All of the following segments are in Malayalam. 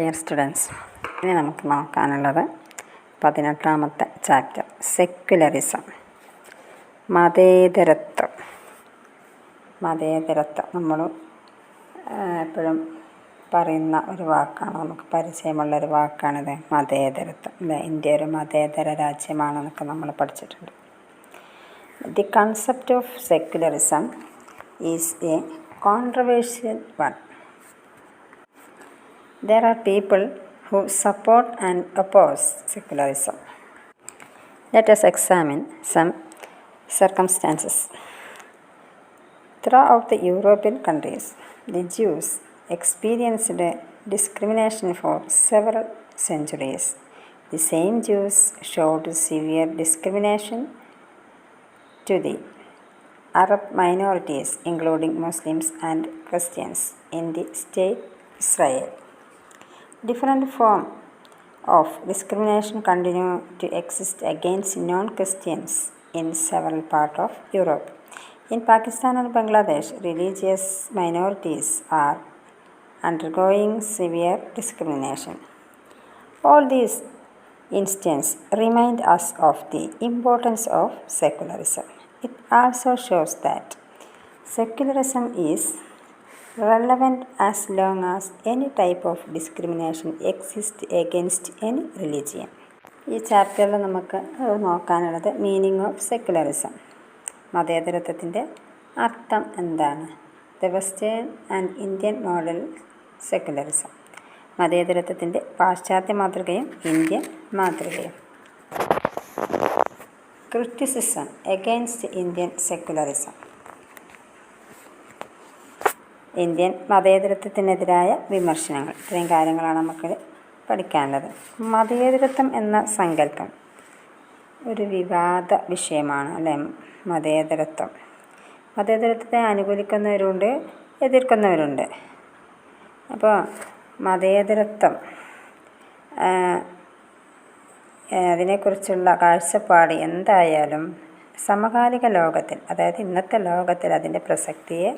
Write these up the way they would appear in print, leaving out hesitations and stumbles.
ഡിയർ സ്റ്റുഡൻസ്, ഇനി നമുക്ക് നോക്കാനുള്ളത് 18ാമത്തെ ചാപ്റ്റർ സെക്യുലറിസം. മതേതരത്വം നമ്മൾ എപ്പോഴും പറയുന്ന ഒരു വാക്കാണ്, നമുക്ക് പരിചയമുള്ളൊരു വാക്കാണിത്, മതേതരത്വം. അല്ലേ, ഇന്ത്യ ഒരു മതേതര രാജ്യമാണെന്നൊക്കെ നമ്മൾ പഠിച്ചിട്ടുണ്ട്. The concept of secularism is A controversial one. There are people who support and oppose secularism. Let us examine some circumstances. Throughout the European countries, the Jews experienced discrimination for several centuries. The same Jews showed severe discrimination to the Arab minorities, including Muslims and Christians, in the state Israel. Different forms of discrimination continue to exist against non-Christians in several parts of Europe. In Pakistan and Bangladesh, religious minorities are undergoing severe discrimination. All these instances remind us of the importance of secularism. It also shows that secularism is relevant as long as any type of discrimination exists against any religion. ഈ ചാപ്റ്ററിൽ നമുക്ക് നോക്കാനുള്ളത് മീനിങ് ഓഫ് സെക്യുലറിസം. മതേതരത്വത്തിൻ്റെ അർത്ഥം എന്താണ്? The western and Indian model secularism. മതേതരത്വത്തിൻ്റെ പാശ്ചാത്യ മാതൃകയും ഇന്ത്യൻ മാതൃകയും. Criticism against Indian secularism. Indian മതേതരത്വത്തിനെതിരായ വിമർശനങ്ങൾ. ഇത്രയും കാര്യങ്ങളാണ് നമുക്ക് പഠിക്കാനുള്ളത്. മതേതരത്വം എന്ന സങ്കല്പം ഒരു വിവാദ വിഷയമാണ്, അല്ലേ? മതേതരത്വത്തെ അനുകൂലിക്കുന്നവരുണ്ട്, എതിർക്കുന്നവരുണ്ട്. അപ്പോൾ മതേതരത്വം അതിനെക്കുറിച്ചുള്ള കാഴ്ചപ്പാട് എന്തായാലും സമകാലിക ലോകത്തിൽ, അതായത് ഇന്നത്തെ ലോകത്തിൽ അതിൻ്റെ പ്രസക്തിയെ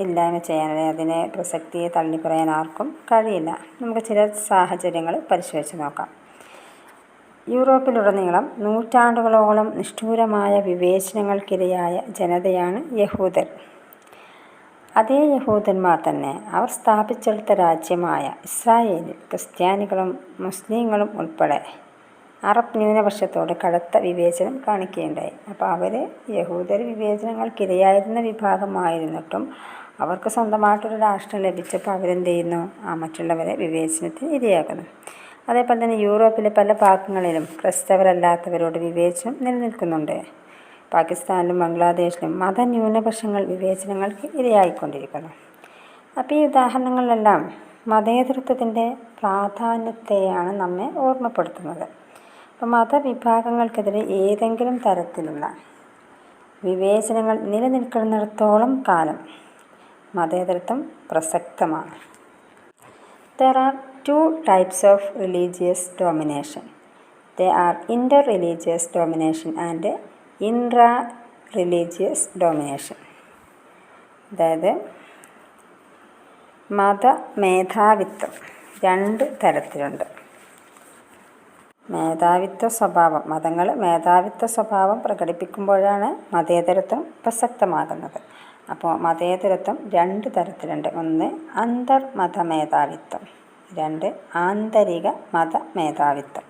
ഇല്ലായ്മ ചെയ്യാൻ, അതിനെ പ്രസക്തിയെ തള്ളിപ്പറയാൻ ആർക്കും കഴിയില്ല. നമുക്ക് ചില സാഹചര്യങ്ങൾ പരിശോധിച്ച് നോക്കാം. യൂറോപ്പിലുടനീളം നൂറ്റാണ്ടുകളോളം നിഷ്ഠൂരമായ വിവേചനങ്ങൾക്കിരയായ ജനതയാണ് യഹൂദർ. അതേ യഹൂദന്മാർ തന്നെ അവർ സ്ഥാപിച്ചെടുത്ത രാജ്യമായ ഇസ്രായേലിൽ ക്രിസ്ത്യാനികളും മുസ്ലിങ്ങളും ഉൾപ്പെടെ അറബ് ന്യൂനപക്ഷത്തോട് കടുത്ത വിവേചനം കാണിക്കുകയുണ്ടായി. അപ്പോൾ അവർ യഹൂദർ വിവേചനങ്ങൾക്കിരയായിരുന്ന വിഭാഗമായിരുന്നിട്ടും അവർക്ക് സ്വന്തമായിട്ടൊരു രാഷ്ട്രം ലഭിച്ചപ്പോൾ അവരെന്ത് ചെയ്യുന്നു? മറ്റുള്ളവരെ വിവേചനത്തിന് ഇരയാക്കുന്നു. അതേപോലെ തന്നെ യൂറോപ്പിലെ പല ഭാഗങ്ങളിലും ക്രൈസ്തവരല്ലാത്തവരോട് വിവേചനം നിലനിൽക്കുന്നുണ്ട്. പാകിസ്ഥാനിലും ബംഗ്ലാദേശിലും മതന്യൂനപക്ഷങ്ങൾ വിവേചനങ്ങൾക്ക് ഇരയായിക്കൊണ്ടിരിക്കുന്നു. അപ്പോൾ ഈ ഉദാഹരണങ്ങളിലെല്ലാം മതേതരത്വത്തിൻ്റെ പ്രാധാന്യത്തെയാണ് നമ്മെ ഓർമ്മപ്പെടുത്തുന്നത്. അപ്പോൾ മതവിഭാഗങ്ങൾക്കെതിരെ ഏതെങ്കിലും തരത്തിലുള്ള വിവേചനങ്ങൾ നിലനിൽക്കുന്നിടത്തോളം കാലം മതേതരത്വം പ്രസക്തമാണ്. There are two types of religious domination. They are inter-religious domination and intra-religious domination. അതായത് മതമേധാവിത്വം രണ്ട് തരത്തിലുണ്ട്. മേധാവിത്വ സ്വഭാവം, മതങ്ങൾ മേധാവിത്വ സ്വഭാവം പ്രകടിപ്പിക്കുമ്പോഴാണ് മതേതരത്വം പ്രസക്തമാകുന്നത്. അപ്പോൾ മതേതരത്വം രണ്ട് തരത്തിലുണ്ട്. ഒന്ന് അന്തർമതമേധാവിത്വം, രണ്ട് ആന്തരിക മതമേധാവിത്വം.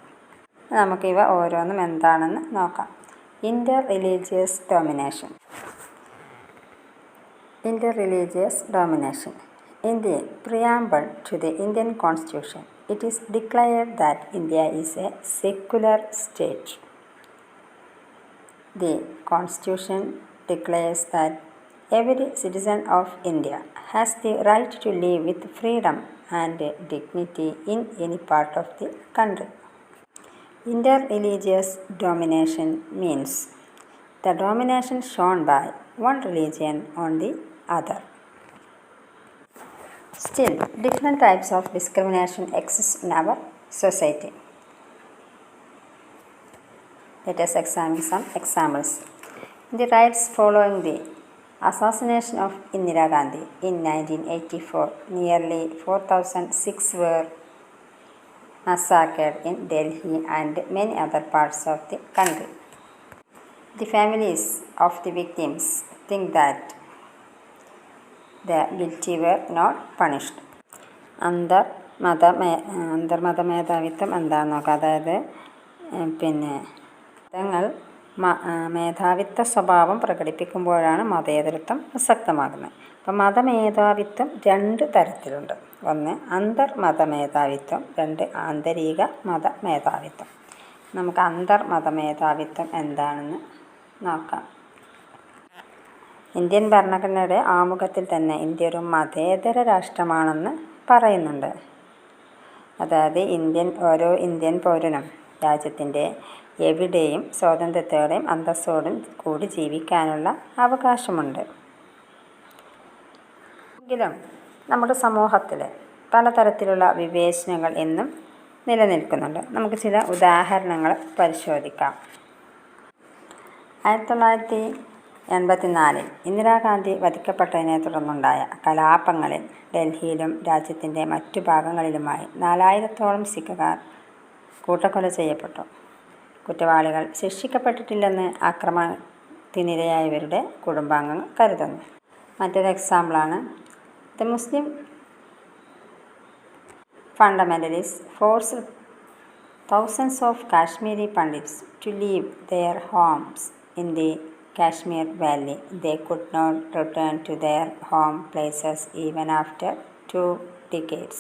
നമുക്കിവ ഓരോന്നും എന്താണെന്ന് നോക്കാം. Inter religious domination. In the preamble to the Indian Constitution, it is declared that India is a secular state. The Constitution declares that every citizen of India has the right to live with freedom and dignity in any part of the country. Inter-religious domination means the domination shown by one religion on the other. Still, different types of discrimination exist in our society. Let us examine some examples. The rights following the Assassination of Indira Gandhi in 1984. Nearly 4,006 were massacred in Delhi and many other parts of the country. The families of the victims think that the guilty were not punished. അന്തർമത മേധാവിത്വം എന്താണെന്ന് നോക്കാം. അതായത് മതങ്ങൾ മേധാവിത്വ സ്വഭാവം പ്രകടിപ്പിക്കുമ്പോഴാണ് മതേതരത്വം പ്രസക്തമാകുന്നത്. അപ്പം മതമേധാവിത്വം രണ്ട് തരത്തിലുണ്ട്. ഒന്ന് അന്തർമത മേധാവിത്വം, രണ്ട് ആന്തരിക മതമേധാവിത്വം. നമുക്ക് അന്തർമത മേധാവിത്വം എന്താണെന്ന് നോക്കാം. ഇന്ത്യൻ ഭരണഘടനയുടെ ആമുഖത്തിൽ തന്നെ ഇന്ത്യ ഒരു മതേതര രാഷ്ട്രമാണെന്ന് പറയുന്നുണ്ട്. അതായത് ഓരോ ഇന്ത്യൻ പൗരനും രാജ്യത്തിൻ്റെ എവിടെയും സ്വാതന്ത്ര്യത്തോടെയും അന്തസ്സോടും കൂടി ജീവിക്കാനുള്ള അവകാശമുണ്ട്. എങ്കിലും നമ്മുടെ സമൂഹത്തിൽ പലതരത്തിലുള്ള വിവേചനങ്ങൾ എന്നും നിലനിൽക്കുന്നുണ്ട്. നമുക്ക് ചില ഉദാഹരണങ്ങൾ പരിശോധിക്കാം. 1984 ഇന്ദിരാഗാന്ധി വധിക്കപ്പെട്ടതിനെ തുടർന്നുണ്ടായ കലാപങ്ങളിൽ ഡൽഹിയിലും രാജ്യത്തിൻ്റെ മറ്റു ഭാഗങ്ങളിലുമായി 4000-ഓളം സിഖുകാർ കൂട്ടക്കൊല ചെയ്യപ്പെട്ടു. കുറ്റവാളികൾ ശിക്ഷിക്കപ്പെട്ടിട്ടില്ലെന്ന് ആക്രമണത്തിനിരയായവരുടെ കുടുംബാംഗങ്ങൾ കരുതുന്നു. മറ്റൊരു എക്സാമ്പിളാണ് the Muslim fundamentalist forced thousands of Kashmiri Pandits to leave their homes in the Kashmir Valley. They could not return to their home places even after 2 decades.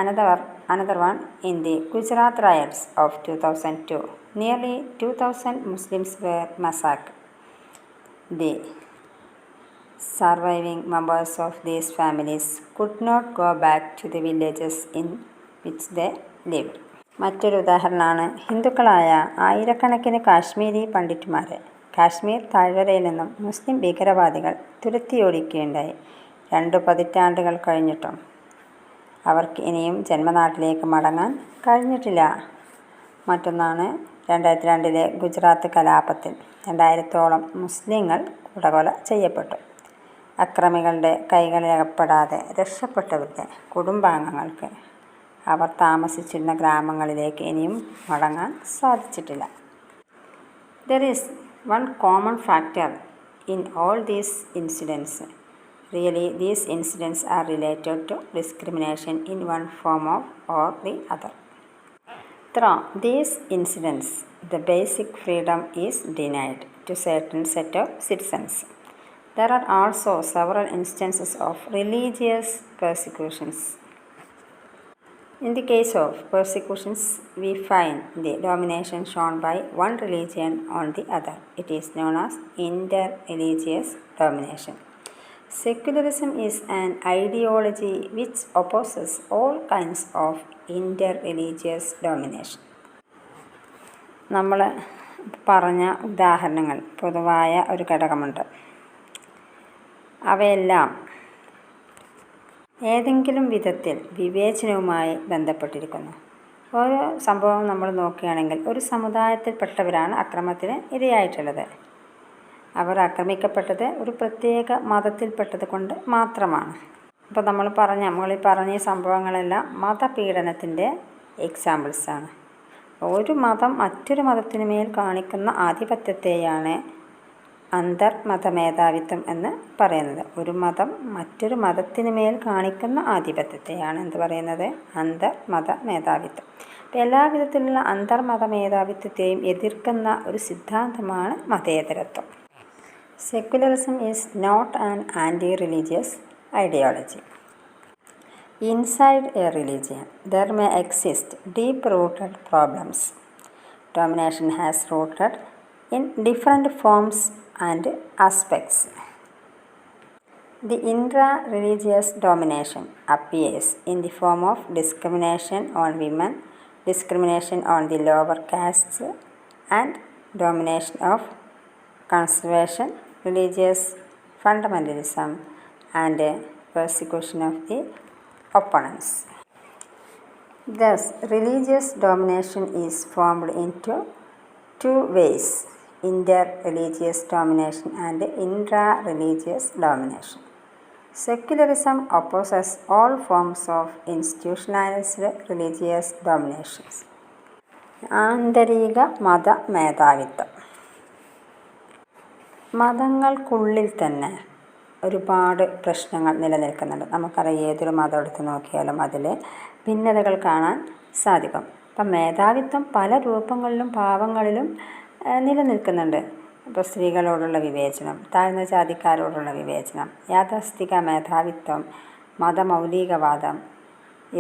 Another one in the Gujarat riots of 2002. Nearly 2,000 Muslims were massacred. The surviving members of these families could not go back to the villages in which they lived. മറ്റൊരു ഉദാഹരണമാണ് ഹിന്ദുക്കളായ ആയിരക്കണക്കിന് കാശ്മീരി പണ്ഡിറ്റുമാരെ കാശ്മീർ താഴ്വരയിൽ നിന്നും മുസ്ലിം ഭീകരവാദികൾ തുരത്തിയോടിക്കുകയുണ്ടായി. 2 പതിറ്റാണ്ടുകൾ കഴിഞ്ഞിട്ടും അവർക്ക് ഇനിയും ജന്മനാട്ടിലേക്ക് മടങ്ങാൻ കഴിഞ്ഞിട്ടില്ല. മറ്റൊന്നാണ് 2002 ഗുജറാത്ത് കലാപത്തിൽ 2000-ഓളം മുസ്ലിങ്ങൾ കൂട്ടക്കൊല ചെയ്യപ്പെട്ടു. അക്രമികളുടെ കൈകളിലകപ്പെടാതെ രക്ഷപ്പെട്ടവരുടെ കുടുംബാംഗങ്ങൾക്ക് അവർ താമസിച്ചിരുന്ന ഗ്രാമങ്ങളിലേക്ക് ഇനിയും മടങ്ങാൻ സാധിച്ചിട്ടില്ല. There is one common factor in all these incidents. Really, these incidents are related to discrimination in one form or the other. Through these incidents, the basic freedom is denied to certain set of citizens. There are also several instances of religious persecutions. In the case of persecutions, we find the domination shown by one religion on the other. It is known as interreligious domination. Secularism is an ideology which opposes all kinds of interreligious domination. നമ്മൾ പറഞ്ഞ ഉദാഹരണങ്ങൾ പൊതുവായ ഒരു ഘടകമുണ്ട്. അവയെല്ലാം ഏതെങ്കിലും വിധത്തിൽ വിവേചനവുമായി ബന്ധപ്പെട്ടിരിക്കുന്നു. ഓരോ സംഭവം നമ്മൾ നോക്കുകയാണെങ്കിൽ ഒരു സമുദായത്തിൽപ്പെട്ടവരാണ് അക്രമത്തിന് ഇരയായിട്ടുള്ളത്. അവർ ആക്രമിക്കപ്പെട്ടത് ഒരു പ്രത്യേക മതത്തിൽപ്പെട്ടത് കൊണ്ട് മാത്രമാണ്. അപ്പോൾ മുകളിൽ പറഞ്ഞ സംഭവങ്ങളെല്ലാം മതപീഡനത്തിൻ്റെ എക്സാമ്പിൾസാണ്. ഒരു മതം മറ്റൊരു മതത്തിനു മേൽ കാണിക്കുന്ന ആധിപത്യത്തെയാണ് അന്തർമത മേധാവിത്വം എന്ന് പറയുന്നത്. ഒരു മതം മറ്റൊരു മതത്തിനു മേൽ കാണിക്കുന്ന ആധിപത്യത്തെയാണ് എന്ത് പറയുന്നത്? അന്തർമത മേധാവിത്വം. അപ്പോൾ എല്ലാവിധത്തിലുള്ള അന്തർമത മേധാവിത്വത്തെയും എതിർക്കുന്ന ഒരു സിദ്ധാന്തമാണ് മതേതരത്വം. Secularism is not an anti-religious ideology. Inside a religion, there may exist deep-rooted problems. Domination has rooted in different forms and aspects. The intra-religious domination appears in the form of discrimination on women, discrimination on the lower castes, and domination of conservation, religious fundamentalism, and persecution of the opponents. Thus, religious domination is formed into 2 ways. inter-religious domination and intra-religious domination. Secularism opposes all forms of institutionalized religious dominations. ആന്തരിക മത മേധാവിത്വം. മതങ്ങൾക്കുള്ളിൽ തന്നെ ഒരുപാട് പ്രശ്നങ്ങൾ നിലനിൽക്കുന്നുണ്ട്. നമുക്കറിയാം, ഏതൊരു മതം എടുത്ത് നോക്കിയാലും അതിൽ ഭിന്നതകൾ കാണാൻ സാധിക്കും. അപ്പം മേധാവിത്വം പല രൂപങ്ങളിലും ഭാവങ്ങളിലും നിലനിൽക്കുന്നുണ്ട്. ഇപ്പോൾ സ്ത്രീകളോടുള്ള വിവേചനം, താഴ്ന്ന ജാതിക്കാരോടുള്ള വിവേചനം, യാഥാസ്ഥിക മേധാവിത്വം, മതമൗലികവാദം,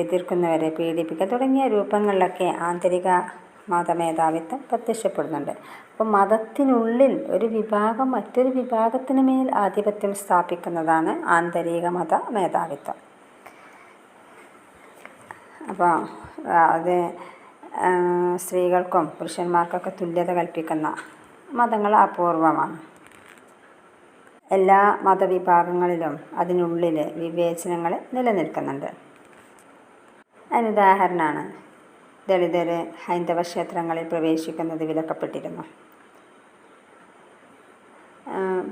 എതിർക്കുന്നവരെ പീഡിപ്പിക്കുക തുടങ്ങിയ രൂപങ്ങളിലൊക്കെ ആന്തരിക മതമേധാവിത്വം പ്രത്യക്ഷപ്പെടുന്നുണ്ട്. അപ്പോൾ മതത്തിനുള്ളിൽ ഒരു വിഭാഗം മറ്റൊരു വിഭാഗത്തിന് മേൽ ആധിപത്യം സ്ഥാപിക്കുന്നതാണ് ആന്തരിക മത മേധാവിത്വം. അപ്പോൾ അത് സ്ത്രീകൾക്കും പുരുഷന്മാർക്കൊക്കെ തുല്യത കൽപ്പിക്കുന്ന മതങ്ങൾ അപൂർവമാണ്. എല്ലാ മതവിഭാഗങ്ങളിലും അതിനുള്ളിൽ വിവേചനങ്ങൾ നിലനിൽക്കുന്നുണ്ട്. അതിനുദാഹരണമാണ് ദളിതർ ഹൈന്ദവ ക്ഷേത്രങ്ങളിൽ പ്രവേശിക്കുന്നത് വിലക്കപ്പെട്ടിരുന്നു.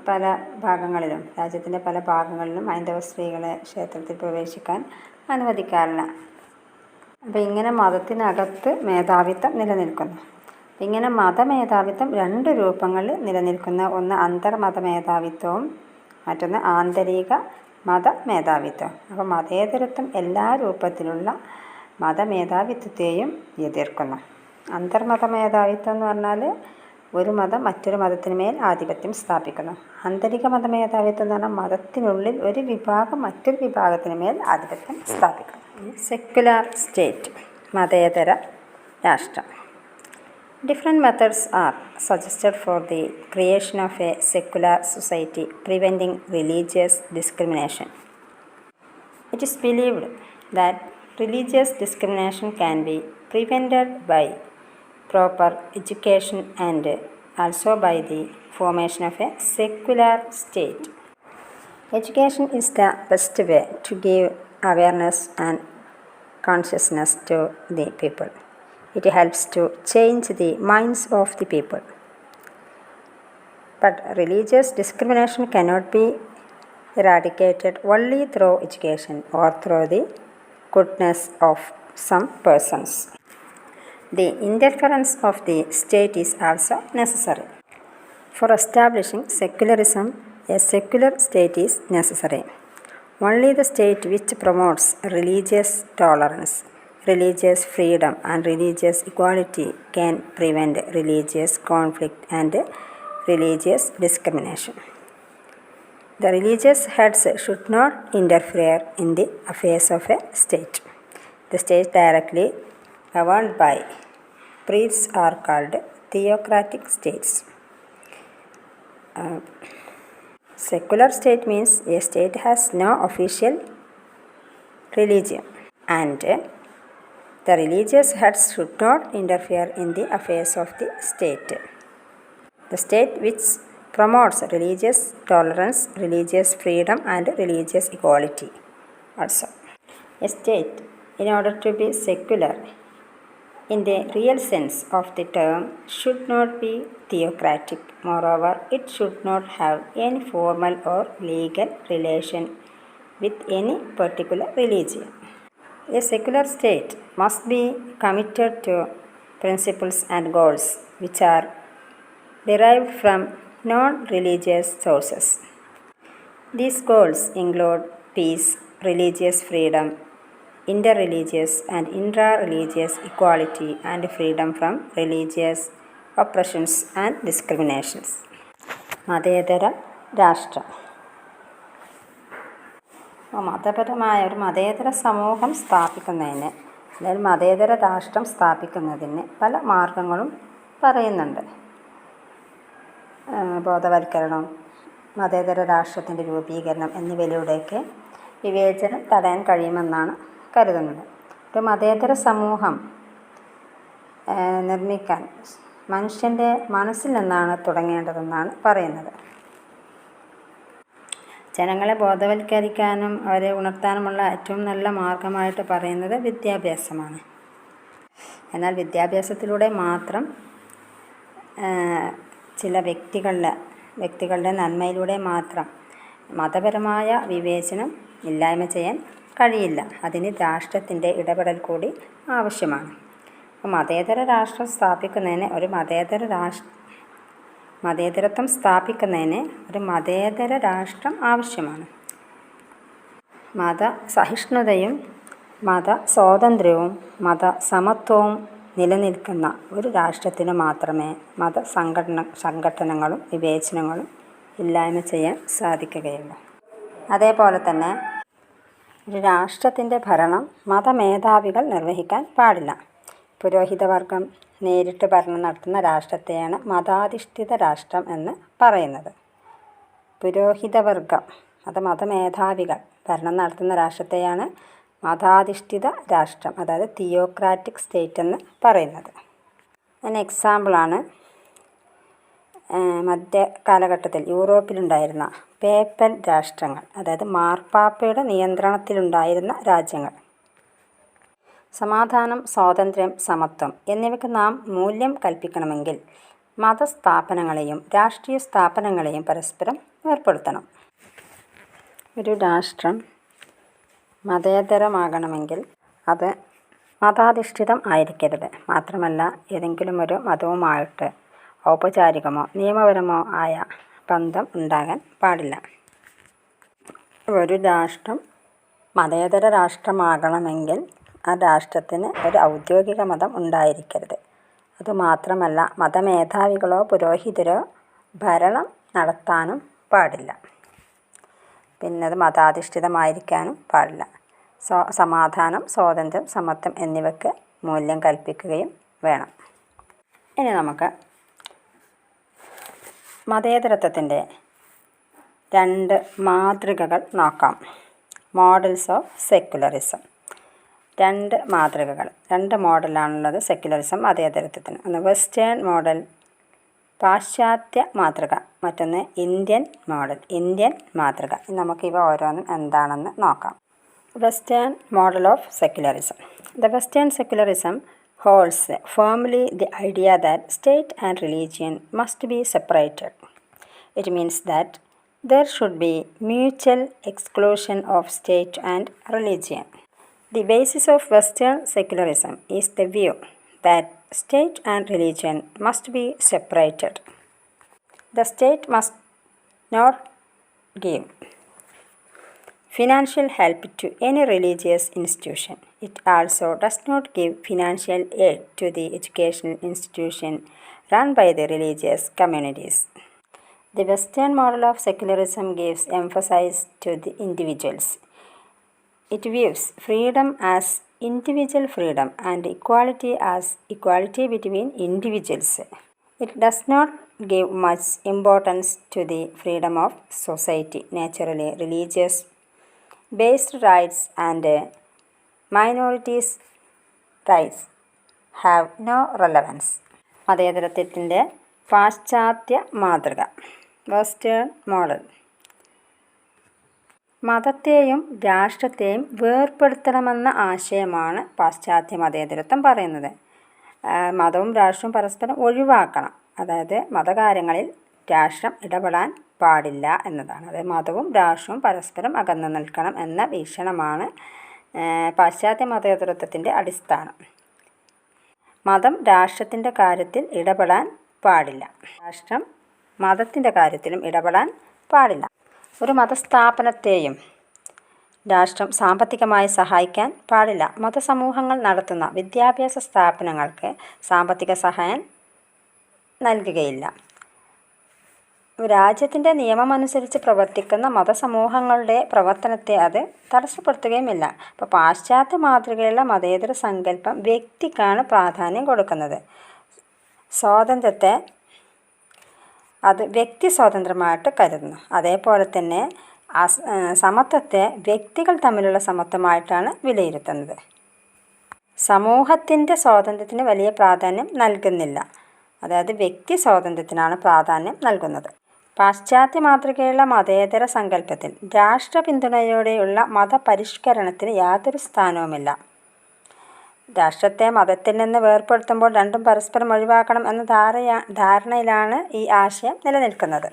പല ഭാഗങ്ങളിലും, രാജ്യത്തിൻ്റെ പല ഭാഗങ്ങളിലും ഹൈന്ദവ സ്ത്രീകളെ ക്ഷേത്രത്തിൽ പ്രവേശിക്കാൻ അനുവദിക്കാറില്ല. അപ്പോൾ ഇങ്ങനെ മതത്തിനകത്ത് മേധാവിത്വം നിലനിൽക്കുന്നു. ഇങ്ങനെ മതമേധാവിത്വം രണ്ട് രൂപങ്ങളിൽ നിലനിൽക്കുന്ന, ഒന്ന് അന്തർമത മേധാവിത്വവും മറ്റൊന്ന് ആന്തരിക മതമേധാവിത്വം. അപ്പോൾ മതേതരത്വം എല്ലാ രൂപത്തിലുള്ള മതമേധാവിത്വത്തെയും എതിർക്കുന്നു. അന്തർമത മേധാവിത്വം എന്ന് പറഞ്ഞാൽ ഒരു മതം മറ്റൊരു മതത്തിന് മേൽ ആധിപത്യം സ്ഥാപിക്കുന്നു. ആന്തരിക മതമേധാവിത്വം എന്ന് പറഞ്ഞാൽ മതത്തിനുള്ളിൽ ഒരു വിഭാഗം മറ്റൊരു വിഭാഗത്തിന് മേൽ ആധിപത്യം സ്ഥാപിക്കുന്നു. സെക്യുലർ സ്റ്റേറ്റ്, മതേതര രാഷ്ട്രം. Different methods are suggested for the creation of a secular society preventing religious discrimination. It is believed that religious discrimination can be prevented by proper education and also by the formation of a secular state. Education is the best way to give awareness and consciousness to the people. It helps to change the minds of the people. But religious discrimination cannot be eradicated only through education or through the goodness of some persons. The interference of the state is also necessary. For establishing secularism, a secular state is necessary. Only the state which promotes religious tolerance, religious freedom and religious equality can prevent religious conflict and religious discrimination. The religious heads should not interfere in the affairs of a state. The state directly governed by priests are called theocratic states. Secular state means a state has no official religion and the religious heads should not interfere in the affairs of the state. The state which promotes religious tolerance, religious freedom and religious equality also. A state, in order to be secular in the real sense of the term, should not be theocratic. Moreover, it should not have any formal or legal relation with any particular religion. A secular state must be committed to principles and goals which are derived from non-religious sources. These goals include peace, religious freedom, interreligious and intra-religious equality, and freedom from religious oppressions and discriminations. മതേതര രാഷ്ട്രം. മതപരമായ ഒരു മതേതര സമൂഹം സ്ഥാപിക്കുന്നതിന് അല്ലെങ്കിൽ മതേതര രാഷ്ട്രം സ്ഥാപിക്കുന്നതിന് പല മാർഗങ്ങളും പറയുന്നുണ്ട്. ബോധവൽക്കരണം, മതേതര രാഷ്ട്രത്തിൻ്റെ രൂപീകരണം എന്നിവയിലൂടെയൊക്കെ വിവേചനം തടയാൻ കഴിയുമെന്നാണ് കരുതുന്നത്. ഒരു മതേതര സമൂഹം നിർമ്മിക്കാൻ മനുഷ്യൻ്റെ മനസ്സിൽ നിന്നാണ് തുടങ്ങേണ്ടതെന്നാണ് പറയുന്നത്. ജനങ്ങളെ ബോധവൽക്കരിക്കാനും അവരെ ഉണർത്താനുമുള്ള ഏറ്റവും നല്ല മാർഗമായിട്ട് പറയുന്നത് വിദ്യാഭ്യാസമാണ്. എന്നാൽ വിദ്യാഭ്യാസത്തിലൂടെ മാത്രം ചില വ്യക്തികളുടെ നന്മയിലൂടെ മാത്രം മതപരമായ വിവേചനം ഇല്ലായ്മ ചെയ്യാൻ കഴിയില്ല. അതിന് രാഷ്ട്രത്തിൻ്റെ ഇടപെടൽ കൂടി ആവശ്യമാണ്. മതേതര രാഷ്ട്രം സ്ഥാപിക്കുന്നതിന് മതേതരത്വം സ്ഥാപിക്കുന്നതിന് ഒരു മതേതര രാഷ്ട്രം ആവശ്യമാണ്. മതസഹിഷ്ണുതയും മതസ്വാതന്ത്ര്യവും മതസമത്വവും നിലനിൽക്കുന്ന ഒരു രാഷ്ട്രത്തിന് മാത്രമേ സംഘട്ടനങ്ങളും വിവേചനങ്ങളും ഇല്ലായ്മ ചെയ്യാൻ സാധിക്കുകയുള്ളൂ. അതേപോലെ തന്നെ ഒരു രാഷ്ട്രത്തിൻ്റെ ഭരണം മതമേധാവികൾ നിർവഹിക്കാൻ പാടില്ല. പുരോഹിതവർഗം നേരിട്ട് ഭരണം നടത്തുന്ന രാഷ്ട്രത്തെയാണ് മതാധിഷ്ഠിത രാഷ്ട്രം എന്ന് പറയുന്നത്. പുരോഹിതവർഗം മതമേധാവികൾ ഭരണം നടത്തുന്ന രാഷ്ട്രത്തെയാണ് മതാധിഷ്ഠിത രാഷ്ട്രം, അതായത് തിയോക്രാറ്റിക് സ്റ്റേറ്റ് എന്ന് പറയുന്നത്. അതിന് എക്സാമ്പിളാണ് മധ്യകാലഘട്ടത്തിൽ യൂറോപ്പിലുണ്ടായിരുന്ന പേപ്പൽ രാഷ്ട്രങ്ങൾ, അതായത് മാർപ്പാപ്പയുടെ നിയന്ത്രണത്തിലുണ്ടായിരുന്ന രാജ്യങ്ങൾ. സമാധാനം, സ്വാതന്ത്ര്യം, സമത്വം എന്നിവയ്ക്ക് നാം മൂല്യം കൽപ്പിക്കണമെങ്കിൽ മതസ്ഥാപനങ്ങളെയും രാഷ്ട്രീയ സ്ഥാപനങ്ങളെയും പരസ്പരം ഏർപ്പെടുത്തണം. ഒരു രാഷ്ട്രം മതേതരമാകണമെങ്കിൽ അത് മതാധിഷ്ഠിതം ആയിരിക്കരുത്. മാത്രമല്ല, ഏതെങ്കിലും ഒരു മതവുമായിട്ട് ഔപചാരികമോ നിയമപരമോ ആയ ബന്ധം ഉണ്ടാകാൻ പാടില്ല. ഒരു രാഷ്ട്രം മതേതര രാഷ്ട്രമാകണമെങ്കിൽ ആ രാഷ്ട്രത്തിന് ഒരു ഔദ്യോഗിക മതം ഉണ്ടായിരിക്കരുത്. അതുമാത്രമല്ല, മതമേധാവികളോ പുരോഹിതരോ ഭരണം നടത്താനും പാടില്ല. പിന്നെ അത് മതാധിഷ്ഠിതമായിരിക്കാനും പാടില്ല. സമാധാനം, സ്വാതന്ത്ര്യം, സമത്വം എന്നിവയ്ക്ക് മൂല്യം കൽപ്പിക്കുകയും വേണം. ഇനി നമുക്ക് മതേതരത്വത്തിൻ്റെ 2 മാതൃകകൾ നോക്കാം. Models of secularism. 2 മോഡലാണുള്ളത് സെക്യുലറിസം മതേതരത്വത്തിന്. ഒന്ന് വെസ്റ്റേൺ മോഡൽ, പാശ്ചാത്യ മാതൃക. മറ്റൊന്ന് ഇന്ത്യൻ മോഡൽ, ഇന്ത്യൻ മാതൃക. നമുക്കിവ ഓരോന്നും എന്താണെന്ന് നോക്കാം. Western model of secularism. The Western secularism holds firmly the idea that state and religion must be separated. It means that there should be mutual exclusion of state and religion. The basis of Western secularism is the view that state and religion must be separated. The state must not give financial help to any religious institution. It also does not give financial aid to the educational institution run by the religious communities. The Western model of secularism gives emphasis to the individuals. It views freedom as individual freedom and equality as equality between individuals. It does not give much importance to the freedom of society. Naturally, religious based rights and minorities' rights have no relevance. മതേതരത്വത്തിൻ്റെ പാശ്ചാത്യ മാതൃക, വെസ്റ്റേൺ മോഡൽ. മതത്തെയും രാഷ്ട്രത്തെയും വേർപെടുത്തണമെന്ന ആശയമാണ് പാശ്ചാത്യ മതേതരത്വം പറയുന്നത്. മതവും രാഷ്ട്രവും പരസ്പരം ഒഴിവാക്കണം. അതായത് മതകാര്യങ്ങളിൽ രാഷ്ട്രം ഇടപെടാൻ പാടില്ല എന്നതാണ്. അതായത് മതവും രാഷ്ട്രവും പരസ്പരം അകന്നു നിൽക്കണം എന്ന വീക്ഷണമാണ് പാശ്ചാത്യ മതേതരത്വത്തിൻ്റെ അടിസ്ഥാനം. മതം രാഷ്ട്രത്തിൻ്റെ കാര്യത്തിൽ ഇടപെടാൻ പാടില്ല, രാഷ്ട്രം മതത്തിൻ്റെ കാര്യത്തിലും ഇടപെടാൻ പാടില്ല. ഒരു മതസ്ഥാപനത്തെയും രാഷ്ട്രം സാമ്പത്തികമായി സഹായിക്കാൻ പാടില്ല. മതസമൂഹങ്ങൾ നടത്തുന്ന വിദ്യാഭ്യാസ സ്ഥാപനങ്ങൾക്ക് സാമ്പത്തിക സഹായം നൽകുകയില്ല. രാജ്യത്തിൻ്റെ നിയമമനുസരിച്ച് പ്രവർത്തിക്കുന്ന മതസമൂഹങ്ങളുടെ പ്രവർത്തനത്തെ അത് തടസ്സപ്പെടുത്തുകയുമില്ല. അപ്പോൾ പാശ്ചാത്യ മാതൃകയുള്ള മതേതര സങ്കല്പം വ്യക്തിക്കാണ് പ്രാധാന്യം കൊടുക്കുന്നത്. സ്വാതന്ത്ര്യത്തെ അത് വ്യക്തി സ്വാതന്ത്ര്യമായിട്ട് കരുതുന്നു. അതേപോലെ തന്നെ സമത്വത്തെ വ്യക്തികൾ തമ്മിലുള്ള സമത്വമായിട്ടാണ് വിലയിരുത്തുന്നത്. സമൂഹത്തിൻ്റെ സ്വാതന്ത്ര്യത്തിന് വലിയ പ്രാധാന്യം നൽകുന്നില്ല. അതായത് വ്യക്തി സ്വാതന്ത്ര്യത്തിനാണ് പ്രാധാന്യം നൽകുന്നത്. പാശ്ചാത്യ മാതൃകയുള്ള മതേതര സങ്കല്പത്തിൽ രാഷ്ട്ര പിന്തുണയോടെയുള്ള മതപരിഷ്കരണത്തിന് യാതൊരു സ്ഥാനവുമില്ല. രാഷ്ട്രത്തെ മതത്തിൽ നിന്ന് വേർപെടുത്തുമ്പോൾ രണ്ടും പരസ്പരം ഒഴിവാക്കണം എന്ന ധാരണയിലാണ് ഈ ആശയം നിലനിൽക്കുന്നത്.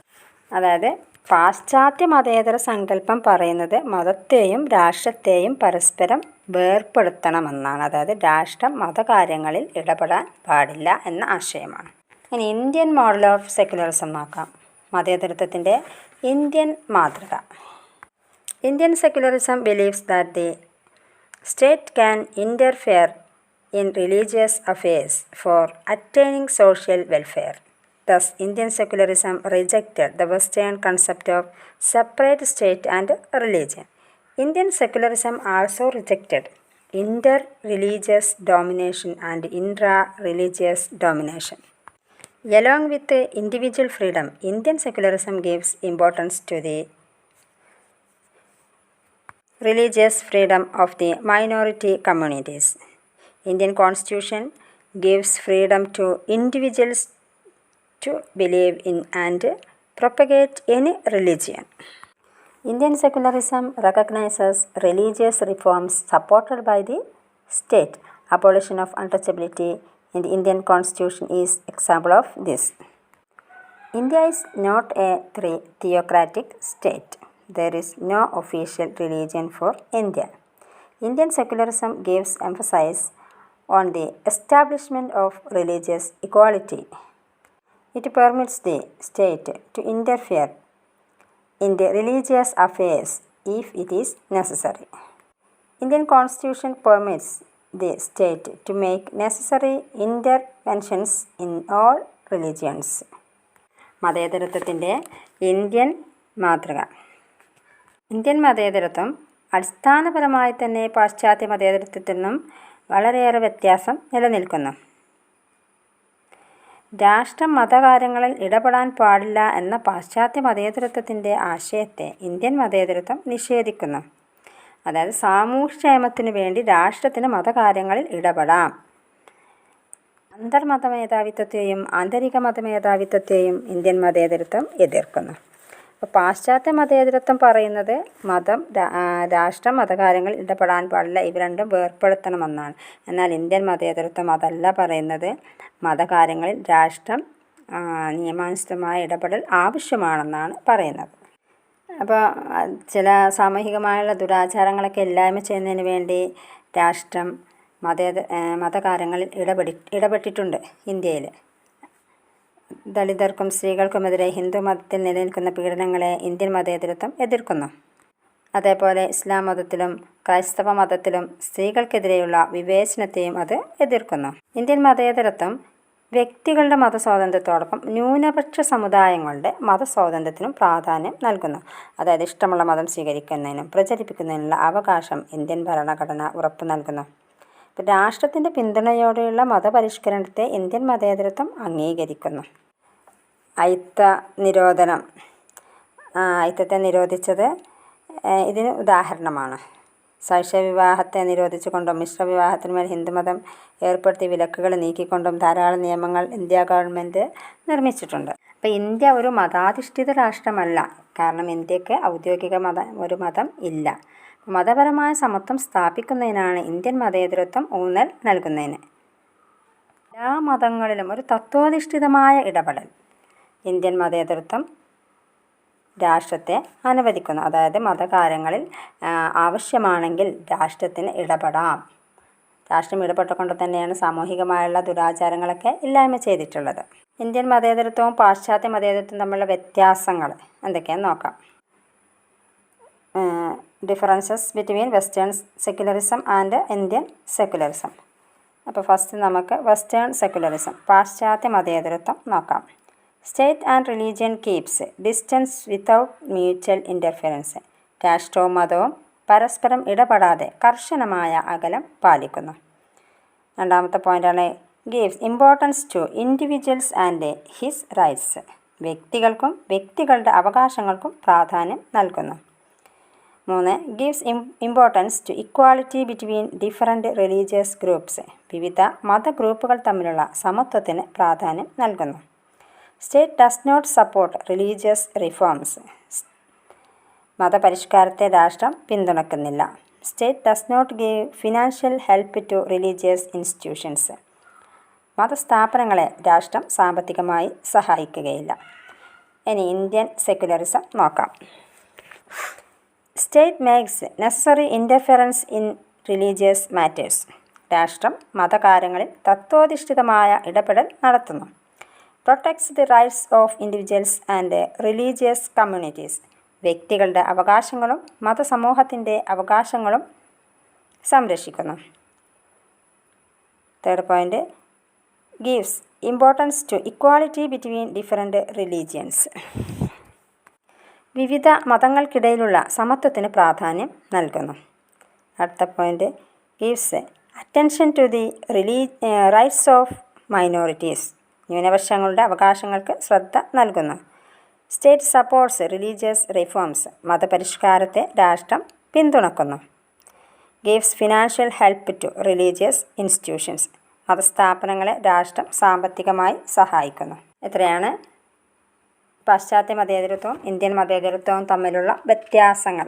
അതായത് പാശ്ചാത്യ മതേതര സങ്കല്പം പറയുന്നത് മതത്തെയും രാഷ്ട്രത്തെയും പരസ്പരം വേർപെടുത്തണമെന്നാണ്. അതായത് രാഷ്ട്രം മതകാര്യങ്ങളിൽ ഇടപെടാൻ പാടില്ല എന്ന ആശയമാണ്. ഇനി ഇന്ത്യൻ മോഡൽ ഓഫ് സെക്യുലറിസം നോക്കാം. മതേതരത്വത്തിൻ്റെ ഇന്ത്യൻ മാതൃക. Indian secularism believes that the state can interfere in religious affairs for attaining social welfare. Thus, Indian secularism rejected the Western concept of separate state and religion. Indian secularism also rejected inter-religious domination and intra-religious domination. Along with individual freedom, Indian secularism gives importance to the religious freedom of the minority communities. Indian Constitution gives freedom to individuals to believe in and propagate any religion. Indian secularism recognizes religious reforms supported by the state. Abolition of untouchability in the Indian Constitution is example of this. India is not a theocratic state. There is no official religion for India. Indian secularism gives emphasis on the establishment of religious equality. It permits the state to interfere in the religious affairs if it is necessary. Indian Constitution permits the state to make necessary interventions in all religions. മതേതരത്വത്തിൻ്റെ ഇന്ത്യൻ മാതൃക. ഇന്ത്യൻ മതേതരത്വം അടിസ്ഥാനപരമായി തന്നെ പാശ്ചാത്യ മതേതരത്വത്തിൽ നിന്നും വളരെയേറെ വ്യത്യാസം നിലനിൽക്കുന്നു. രാഷ്ട്രം മതകാര്യങ്ങളിൽ ഇടപെടാൻ പാടില്ല എന്ന പാശ്ചാത്യ മതേതരത്വത്തിൻ്റെ ആശയത്തെ ഇന്ത്യൻ മതേതരത്വം നിഷേധിക്കുന്നു. അതായത് സാമൂഹ്യക്ഷേമത്തിനു വേണ്ടി രാഷ്ട്രത്തിന് മതകാര്യങ്ങളിൽ ഇടപെടാം. അന്തർമത മേധാവിത്വത്തെയും ആന്തരിക മതമേധാവിത്വത്തെയും ഇന്ത്യൻ മതേതരത്വം എതിർക്കുന്നു. അപ്പോൾ പാശ്ചാത്യ മതേതരത്വം പറയുന്നത് രാഷ്ട്രം മതകാര്യങ്ങളിൽ ഇടപെടാൻ പാടില്ല, ഇവ രണ്ടും വേർപെടുത്തണമെന്നാണ്. എന്നാൽ ഇന്ത്യൻ മതേതരത്വം അതല്ല പറയുന്നത്. മതകാര്യങ്ങളിൽ രാഷ്ട്രം നിയമാനുസൃതമായ ഇടപെടൽ ആവശ്യമാണെന്നാണ് പറയുന്നത്. അപ്പോൾ ചില സാമൂഹികമായുള്ള ദുരാചാരങ്ങളൊക്കെ ഇല്ലായ്മ ചെയ്യുന്നതിന് വേണ്ടി രാഷ്ട്രം മതകാര്യങ്ങളിൽ ഇടപെട്ടിട്ടുണ്ട്. ഇന്ത്യയിൽ ദളിതർക്കും സ്ത്രീകൾക്കുമെതിരെ ഹിന്ദു മതത്തിൽ നിലനിൽക്കുന്ന പീഡനങ്ങളെ ഇന്ത്യൻ മതേതരത്വം എതിർക്കുന്നു. അതേപോലെ ഇസ്ലാം മതത്തിലും ക്രൈസ്തവ മതത്തിലും സ്ത്രീകൾക്കെതിരെയുള്ള വിവേചനത്തെയും അത് എതിർക്കുന്നു. ഇന്ത്യൻ മതേതരത്വം വ്യക്തികളുടെ മതസ്വാതന്ത്ര്യത്തോടൊപ്പം ന്യൂനപക്ഷ സമുദായങ്ങളുടെ മതസ്വാതന്ത്ര്യത്തിനും പ്രാധാന്യം നൽകുന്നു. അതായത് ഇഷ്ടമുള്ള മതം സ്വീകരിക്കുന്നതിനും പ്രചരിപ്പിക്കുന്നതിനുള്ള അവകാശം ഇന്ത്യൻ ഭരണഘടന ഉറപ്പു നൽകുന്നു. ഇപ്പോൾ രാഷ്ട്രത്തിൻ്റെ പിന്തുണയോടെയുള്ള മതപരിഷ്കരണത്തെ ഇന്ത്യൻ മതേതരത്വം അംഗീകരിക്കുന്നു. അയിത്തത്തെ നിരോധിച്ചത് ഇതിന് ഉദാഹരണമാണ്. ശൈശവിവാഹത്തെ നിരോധിച്ചുകൊണ്ടും മിശ്രവിവാഹത്തിന്മേൽ ഹിന്ദുമതം ഏർപ്പെടുത്തിയ വിലക്കുകൾ നീക്കിക്കൊണ്ടും ധാരാളം നിയമങ്ങൾ ഇന്ത്യ ഗവൺമെൻറ് നിർമ്മിച്ചിട്ടുണ്ട്. അപ്പോൾ ഇന്ത്യ ഒരു മതാധിഷ്ഠിത രാഷ്ട്രമല്ല. കാരണം ഇന്ത്യക്ക് ഔദ്യോഗിക ഒരു മതം ഇല്ല. മതപരമായ സമത്വം സ്ഥാപിക്കുന്നതിനാണ് ഇന്ത്യൻ മതേതരത്വം ഊന്നൽ നൽകുന്നതിന്. എല്ലാ മതങ്ങളിലും ഒരു തത്വാധിഷ്ഠിതമായ ഇടപെടൽ ഇന്ത്യൻ മതേതരത്വം രാഷ്ട്രത്തെ അനുവദിക്കുന്നു. അതായത് മതകാര്യങ്ങളിൽ ആവശ്യമാണെങ്കിൽ രാഷ്ട്രത്തിന് ഇടപെടാം. രാഷ്ട്രം ഇടപെട്ടുകൊണ്ട് തന്നെയാണ് സാമൂഹികമായുള്ള ദുരാചാരങ്ങളൊക്കെ ഇല്ലായ്മ ചെയ്തിട്ടുള്ളത്. ഇന്ത്യൻ മതേതരത്വവും പാശ്ചാത്യ മതേതരത്വവും തമ്മിലുള്ള വ്യത്യാസങ്ങൾ എന്തൊക്കെയാണെന്ന് നോക്കാം. Differences between western secularism and Indian secularism. അപ്പോൾ ഫസ്റ്റ് നമുക്ക് വെസ്റ്റേൺ സെക്യുലറിസം പാശ്ചാത്യ മതേതരത്വം നോക്കാം. State and religion keeps distance without mutual interference. രാഷ്ട്രവും മതവും പരസ്പരം ഇടപെടാതെ കർശനമായ അകലം പാലിക്കുന്നു. രണ്ടാമത്തെ പോയിൻ്റാണ് gives importance to individuals and his rights. വ്യക്തികൾക്കും വ്യക്തികളുടെ അവകാശങ്ങൾക്കും പ്രാധാന്യം നൽകുന്നു. 3. Gives importance to equality between different religious groups. വിവിധ മതഗ്രൂപ്പുകൾ തമ്മിലുള്ള സമത്വത്തിന് പ്രാധാന്യം നൽകുന്നു. State does not support religious reforms. മതപരിഷ്കാരത്തെ രാഷ്ട്രം പിന്തുണയ്ക്കുന്നില്ല. State does not give financial help to religious institutions. മതസ്ഥാപനങ്ങളെ രാഷ്ട്രം സാമ്പത്തികമായി സഹായിക്കുകയില്ല. ഇനി ഇന്ത്യൻ സെക്യുലറിസം നോക്കാം. State makes necessary interference in religious matters. രാഷ്ട്രം മതകാര്യങ്ങളിൽ തത്വാധിഷ്ഠിതമായ ഇടപെടൽ നടത്തുന്നു. Protects the rights of individuals and religious communities. വ്യക്തികളുടെ അവകാശങ്ങളും മതസമൂഹത്തിൻ്റെ അവകാശങ്ങളും സംരക്ഷിക്കുന്നു. Third point, gives importance to equality between different religions. വിവിധ മതങ്ങൾക്കിടയിലുള്ള സമത്വത്തിന് പ്രാധാന്യം നൽകുന്നു. അടുത്ത point, gives attention to the rights of minorities. ന്യൂനപക്ഷങ്ങളുടെ അവകാശങ്ങൾക്ക് ശ്രദ്ധ നൽകുന്നു. State supports religious reforms. മതപരിഷ്കാരത്തെ രാഷ്ട്രം പിന്തുണക്കുന്നു. Gives financial help to religious institutions. മതസ്ഥാപനങ്ങളെ രാഷ്ട്രം സാമ്പത്തികമായി സഹായിക്കുന്നു. ഇത്രയാണ് പാശ്ചാത്യ മതേതരത്വവും ഇന്ത്യൻ മതേതരത്വവും തമ്മിലുള്ള വ്യത്യാസങ്ങൾ.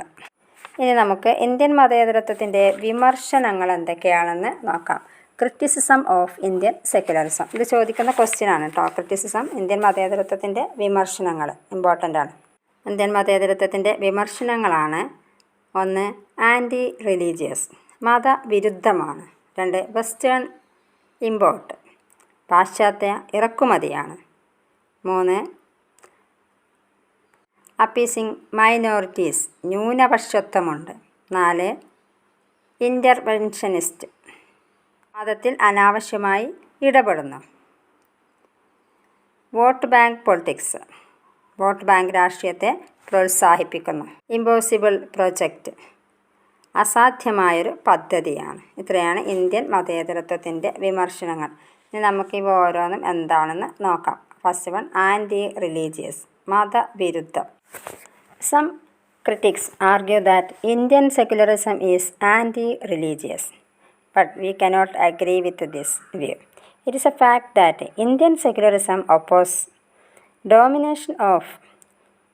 ഇനി നമുക്ക് ഇന്ത്യൻ മതേതരത്വത്തിൻ്റെ വിമർശനങ്ങൾ എന്തൊക്കെയാണെന്ന് നോക്കാം. Criticism of Indian secularism. ഇത് ചോദിക്കുന്ന ക്വസ്റ്റ്യനാണ് കേട്ടോ. ക്രിറ്റിസിസം, ഇന്ത്യൻ മതേതരത്വത്തിൻ്റെ വിമർശനങ്ങൾ ഇമ്പോർട്ടൻ്റ് ആണ്. ഇന്ത്യൻ മതേതരത്വത്തിൻ്റെ വിമർശനങ്ങളാണ്: 1. ആൻറ്റി റിലീജിയസ്, മതവിരുദ്ധമാണ്. 2. വെസ്റ്റേൺ ഇമ്പോർട്ട്, പാശ്ചാത്യ ഇറക്കുമതിയാണ്. 3. അപ്പീസിങ് മൈനോറിറ്റീസ്, ന്യൂനപക്ഷത്വമുണ്ട്. 4. ഇൻ്റർവെൻഷനിസ്റ്റ്, മതത്തിൽ അനാവശ്യമായി ഇടപെടുന്നു. Vote bank politics, vote bank രാഷ്ട്രീയത്തെ പ്രോത്സാഹിപ്പിക്കുന്നു. ഇമ്പോസിബിൾ പ്രോജക്റ്റ്, അസാധ്യമായൊരു പദ്ധതിയാണ്. ഇത്രയാണ് ഇന്ത്യൻ മതേതരത്വത്തിൻ്റെ വിമർശനങ്ങൾ. ഇനി നമുക്കിവ ഓരോന്നും എന്താണെന്ന് നോക്കാം. ഫസ്റ്റ് വൺ, ആൻറ്റി റിലീജിയസ്, മതവിരുദ്ധം. Some critics argue that Indian secularism is anti-religious, but we cannot agree with this view. It is a fact that Indian secularism opposes domination of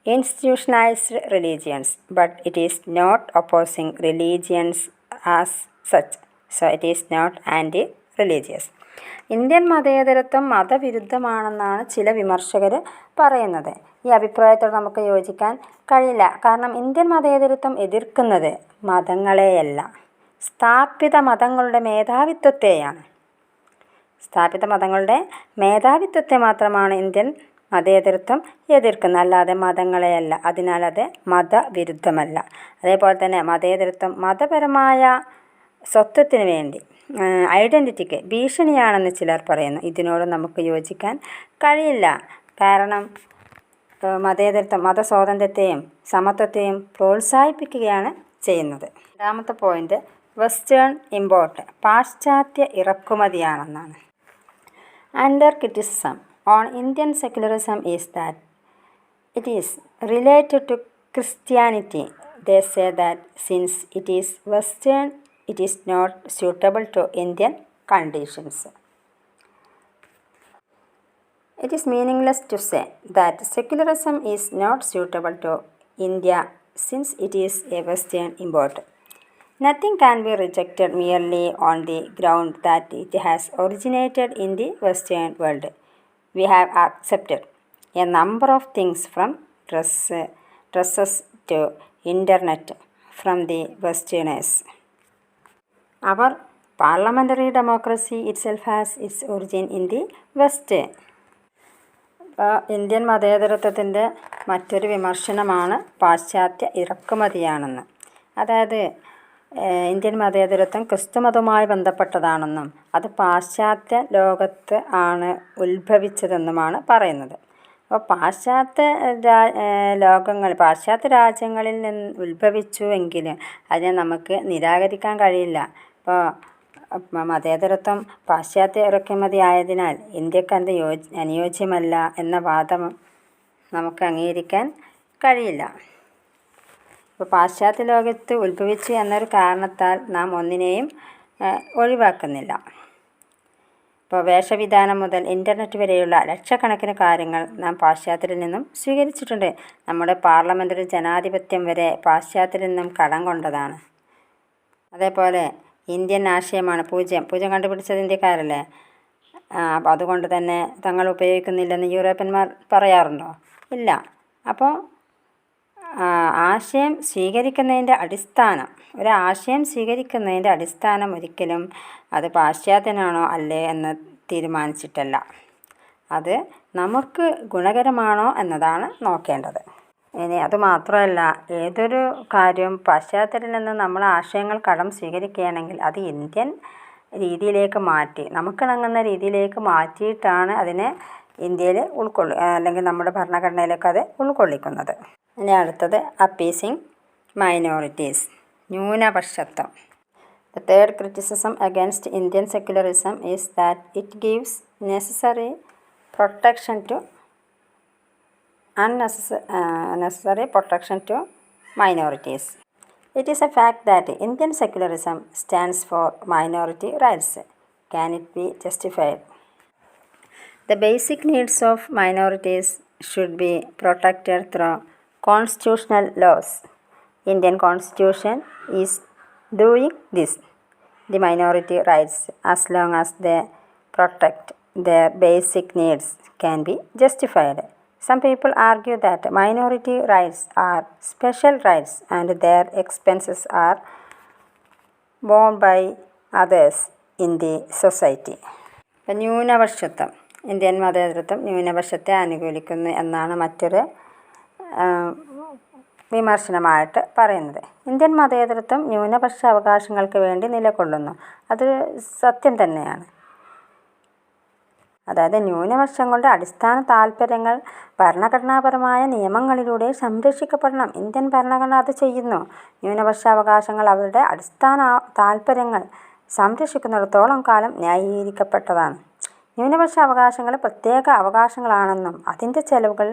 institutionalized religions, but it is not opposing religions as such, so it is not anti-religious. Indian മതേതരത്വം മതവിരുദ്ധമാണെന്നാണ് ചില വിമർശകർ പറയുന്നത്. ഈ അഭിപ്രായത്തോട് നമുക്ക് യോജിക്കാൻ കഴിയില്ല. കാരണം ഇന്ത്യൻ മതേതരത്വം എതിർക്കുന്നത് മതങ്ങളെയല്ല, സ്ഥാപിത മതങ്ങളുടെ മേധാവിത്വത്തെയാണ്. സ്ഥാപിത മതങ്ങളുടെ മേധാവിത്വത്തെ മാത്രമാണ് ഇന്ത്യൻ മതേതരത്വം എതിർക്കുന്നത്, അല്ലാതെ മതങ്ങളെയല്ല. അതിനാൽ അത് മതവിരുദ്ധമല്ല. അതേപോലെ തന്നെ മതേതരത്വം മതപരമായ സ്വത്വത്തിന് വേണ്ടി, ഐഡൻറ്റിറ്റിക്ക് ഭീഷണിയാണെന്ന് ചിലർ പറയുന്നു. ഇതിനോട് നമുക്ക് യോജിക്കാൻ കഴിയില്ല. കാരണം മതേതരത്വം മതസ്വാതന്ത്ര്യത്തെയും സമത്വത്തെയും പ്രോത്സാഹിപ്പിക്കുകയാണ് ചെയ്യുന്നത്. രണ്ടാമത്തെ പോയിൻ്റ്, വെസ്റ്റേൺ ഇമ്പോർട്ട്, പാശ്ചാത്യ ഇറക്കുമതിയാണെന്നാണ്. Under criticism on Indian secularism is that it is related to Christianity. They say that since it is western it is not suitable to Indian conditions. It is meaningless to say that secularism is not suitable to India since it is a Western import. Nothing can be rejected merely on the ground that it has originated in the Western world. We have accepted a number of things from dresses to internet from the Westerners. Our parliamentary democracy itself has its origin in the West. Indian മതേതരത്വത്തിൻ്റെ മറ്റൊരു വിമർശനമാണ് പാശ്ചാത്യ ഇറക്കുമതിയാണെന്ന്. അതായത് ഇന്ത്യൻ മതേതരത്വം ക്രിസ്തുമതവുമായി ബന്ധപ്പെട്ടതാണെന്നും അത് പാശ്ചാത്യ ലോകത്ത് ആണ് ഉത്ഭവിച്ചതെന്നുമാണ് പറയുന്നത്. അപ്പോൾ പാശ്ചാത്യ രാജ്യങ്ങളിൽ നിന്ന് ഉത്ഭവിച്ചു എങ്കിൽ അതിനെ നമുക്ക് നിരാകരിക്കാൻ കഴിയില്ല. അപ്പോൾ മതേതരത്വം പാശ്ചാത്യ ഇറക്കുമതി ആയതിനാൽ ഇന്ത്യക്ക് അത് അനുയോജ്യമല്ല എന്ന വാദം നമുക്ക് അംഗീകരിക്കാൻ കഴിയില്ല. ഇപ്പോൾ പാശ്ചാത്യ ലോകത്ത് ഉത്ഭവിച്ചു എന്നൊരു കാരണത്താൽ നാം ഒന്നിനെയും ഒഴിവാക്കുന്നില്ല. ഇപ്പോൾ വേഷവിധാനം മുതൽ ഇൻ്റർനെറ്റ് വരെയുള്ള ലക്ഷക്കണക്കിന് കാര്യങ്ങൾ നാം പാശ്ചാത്യരിൽ നിന്നും സ്വീകരിച്ചിട്ടുണ്ട്. നമ്മുടെ പാർലമെൻ്ററി ജനാധിപത്യം വരെ പാശ്ചാത്യരിൽ നിന്നും കടം കൊണ്ടതാണ്. അതേപോലെ ഇന്ത്യൻ ആശയമാണ് പൂജ്യം കണ്ടുപിടിച്ചത് ഇന്ത്യക്കാരല്ലേ. അപ്പോൾ അതുകൊണ്ട് തന്നെ തങ്ങൾ ഉപയോഗിക്കുന്നില്ലെന്ന് യൂറോപ്യന്മാർ പറയാറുണ്ടോ? ഇല്ല. അപ്പോൾ ആശയം സ്വീകരിക്കുന്നതിൻ്റെ അടിസ്ഥാനം, ഒരാശയം സ്വീകരിക്കുന്നതിൻ്റെ അടിസ്ഥാനം ഒരിക്കലും അത് പാശ്ചാത്യനാണോ അല്ലേ എന്ന് തീരുമാനിച്ചിട്ടല്ല, അത് നമുക്ക് ഗുണകരമാണോ എന്നതാണ് നോക്കേണ്ടത്. ഇനി അതുമാത്രമല്ല, ഏതൊരു കാര്യവും പാശ്ചാത്യരിൽ നിന്ന് നമ്മൾ ആശയങ്ങൾ കടം സ്വീകരിക്കുകയാണെങ്കിൽ അത് ഇന്ത്യൻ രീതിയിലേക്ക് മാറ്റി, നമുക്കിണങ്ങുന്ന രീതിയിലേക്ക് മാറ്റിയിട്ടാണ് അതിനെ ഇന്ത്യയിൽ അല്ലെങ്കിൽ നമ്മുടെ ഭരണഘടനയിലേക്ക് അത് ഉൾക്കൊള്ളിക്കുന്നത്. ഇനി അടുത്തത് അപ്പീസിങ് minorities, ന്യൂനപക്ഷത്വം. The third criticism against Indian secularism is that it gives necessary protection to unnecessary protection to minorities. It is a fact that Indian secularism stands for minority rights. Can it be justified? The basic needs of minorities should be protected through constitutional laws. Indian Constitution is doing this. The minority rights, as long as they protect their basic needs, can be justified. Some people argue that minority rights are special rights and their expenses are borne by others in the society. ന്യൂനപക്ഷത്വം, ഇന്ത്യൻ മതേതരത്വം ന്യൂനപക്ഷത്തെ അനുകൂലിക്കുന്നു എന്നാണ് മറ്റൊരു വിമർശനമായിട്ട് പറയുന്നത്. ഇന്ത്യൻ മതേതരത്വം ന്യൂനപക്ഷ അവകാശങ്ങൾക്ക് വേണ്ടി നിലകൊള്ളുന്നു. അത് സത്യം തന്നെയാണ്. അതായത് ന്യൂനപക്ഷങ്ങളുടെ അടിസ്ഥാന താൽപ്പര്യങ്ങൾ ഭരണഘടനാപരമായ നിയമങ്ങളിലൂടെ സംരക്ഷിക്കപ്പെടണം. ഇന്ത്യൻ ഭരണഘടന അത് ചെയ്യുന്നു. ന്യൂനപക്ഷ അവകാശങ്ങൾ അവരുടെ അടിസ്ഥാന താൽപ്പര്യങ്ങൾ സംരക്ഷിക്കുന്നിടത്തോളം കാലം ന്യായീകരിക്കപ്പെട്ടതാണ്. ന്യൂനപക്ഷ അവകാശങ്ങൾ പ്രത്യേക അവകാശങ്ങളാണെന്നും അതിൻ്റെ ചെലവുകൾ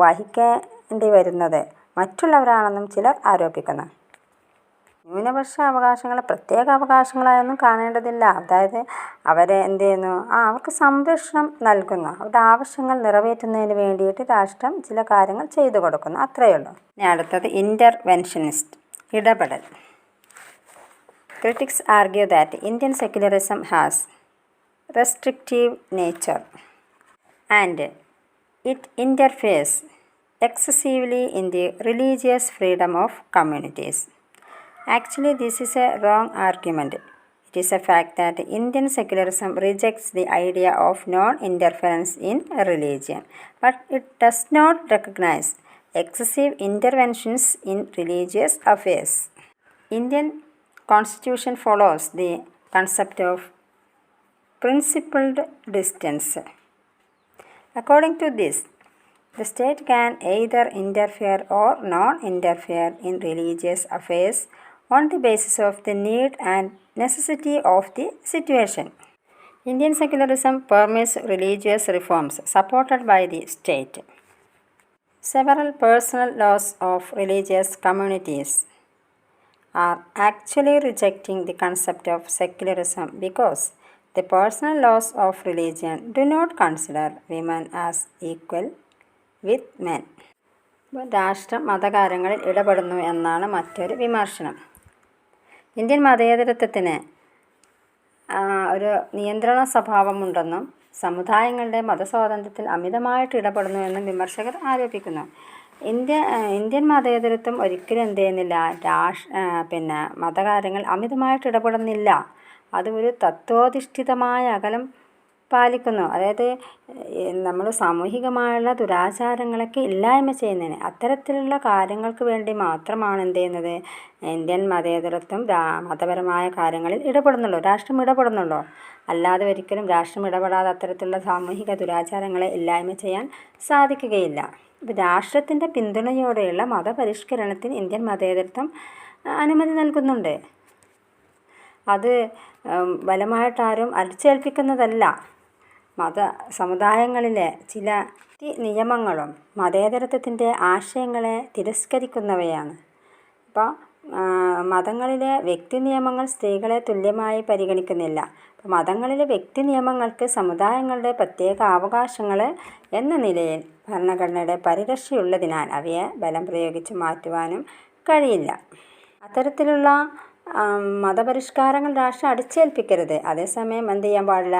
വഹിക്കേണ്ടി വരുന്നത് മറ്റുള്ളവരാണെന്നും ചിലർ ആരോപിക്കുന്നു. ന്യൂനപക്ഷ അവകാശങ്ങളെ പ്രത്യേക അവകാശങ്ങളായൊന്നും കാണേണ്ടതില്ല. അതായത് അവരെ എന്ത് ചെയ്യുന്നു, അവർക്ക് സംരക്ഷണം നൽകുന്നു. അവരുടെ ആവശ്യങ്ങൾ നിറവേറ്റുന്നതിന് വേണ്ടിയിട്ട് രാഷ്ട്രം ചില കാര്യങ്ങൾ ചെയ്തു കൊടുക്കുന്നു, അത്രയേ ഉള്ളൂ. ഇനി അടുത്തത് ഇൻ്റർവെൻഷനിസ്റ്റ്, ഇടപെടൽ. Critics argue that Indian secularism has restrictive nature and it interferes excessively in the religious freedom of communities. Actually, this is a wrong argument. It is a fact that Indian secularism rejects the idea of non-interference in religion, but it does not recognize excessive interventions in religious affairs. Indian Constitution follows the concept of principled distance. According to this, the state can either interfere or non-interfere in religious affairs on the basis of the need and necessity of the situation. Indian secularism permits religious reforms supported by the state. Several personal laws of religious communities are actually rejecting the concept of secularism because the personal laws of religion do not consider women as equal with men. രാഷ്ട്രം മതകാര്യങ്ങളിൽ ഇടപെടുന്നു എന്നാണ് മറ്റൊരു വിമർശനം. ഇന്ത്യൻ മതേതരത്വത്തിന് ഒരു നിയന്ത്രണ സ്വഭാവമുണ്ടെന്നും സമുദായങ്ങളുടെ മതസ്വാതന്ത്ര്യത്തിൽ അമിതമായിട്ട് ഇടപെടുന്നു എന്നും വിമർശകർ ആരോപിക്കുന്നു. ഇന്ത്യൻ മതേതരത്വം ഒരിക്കലും എന്ത് ചെയ്യുന്നില്ല, മതകാര്യങ്ങൾ അമിതമായിട്ട് ഇടപെടുന്നില്ല. അത് ഒരു തത്വാധിഷ്ഠിതമായ അകലം പാലിക്കുന്നു. അതായത് നമ്മൾ സാമൂഹികമായുള്ള ദുരാചാരങ്ങളൊക്കെ ഇല്ലായ്മ ചെയ്യുന്നതിന് അത്തരത്തിലുള്ള കാര്യങ്ങൾക്ക് വേണ്ടി മാത്രമാണ് എന്ത് ചെയ്യുന്നത്, ഇന്ത്യൻ മതേതരത്വം മതപരമായ കാര്യങ്ങളിൽ ഇടപെടുന്നുള്ളൂ, രാഷ്ട്രം ഇടപെടുന്നുള്ളൂ. അല്ലാതെ ഒരിക്കലും രാഷ്ട്രം ഇടപെടാതെ അത്തരത്തിലുള്ള സാമൂഹിക ദുരാചാരങ്ങളെ ഇല്ലായ്മ ചെയ്യാൻ സാധിക്കുകയില്ല. രാഷ്ട്രത്തിൻ്റെ പിന്തുണയോടെയുള്ള മതപരിഷ്കരണത്തിന് ഇന്ത്യൻ മതേതരത്വം അനുമതി നൽകുന്നുണ്ട്. അത് ബലമായിട്ടാരും അടിച്ചേൽപ്പിക്കുന്നതല്ല. സമുദായങ്ങളിലെ ചില നിയമങ്ങളും മതേതരത്വത്തിൻ്റെ ആശയങ്ങളെ തിരസ്കരിക്കുന്നവയാണ്. അപ്പോൾ മതങ്ങളിലെ വ്യക്തി നിയമങ്ങൾ സ്ത്രീകളെ തുല്യമായി പരിഗണിക്കുന്നില്ല. അപ്പോൾ മതങ്ങളിലെ വ്യക്തി നിയമങ്ങൾക്ക് സമുദായങ്ങളുടെ പ്രത്യേക അവകാശങ്ങൾ എന്ന നിലയിൽ ഭരണഘടനയുടെ പരിരക്ഷയുള്ളതിനാൽ അവയെ ബലം പ്രയോഗിച്ച് മാറ്റുവാനും കഴിയില്ല. അത്തരത്തിലുള്ള മതപരിഷ്കാരങ്ങൾ രാഷ്ട്രം അടിച്ചേൽപ്പിക്കരുത്. അതേസമയം എന്ത് ചെയ്യാൻ പാടില്ല,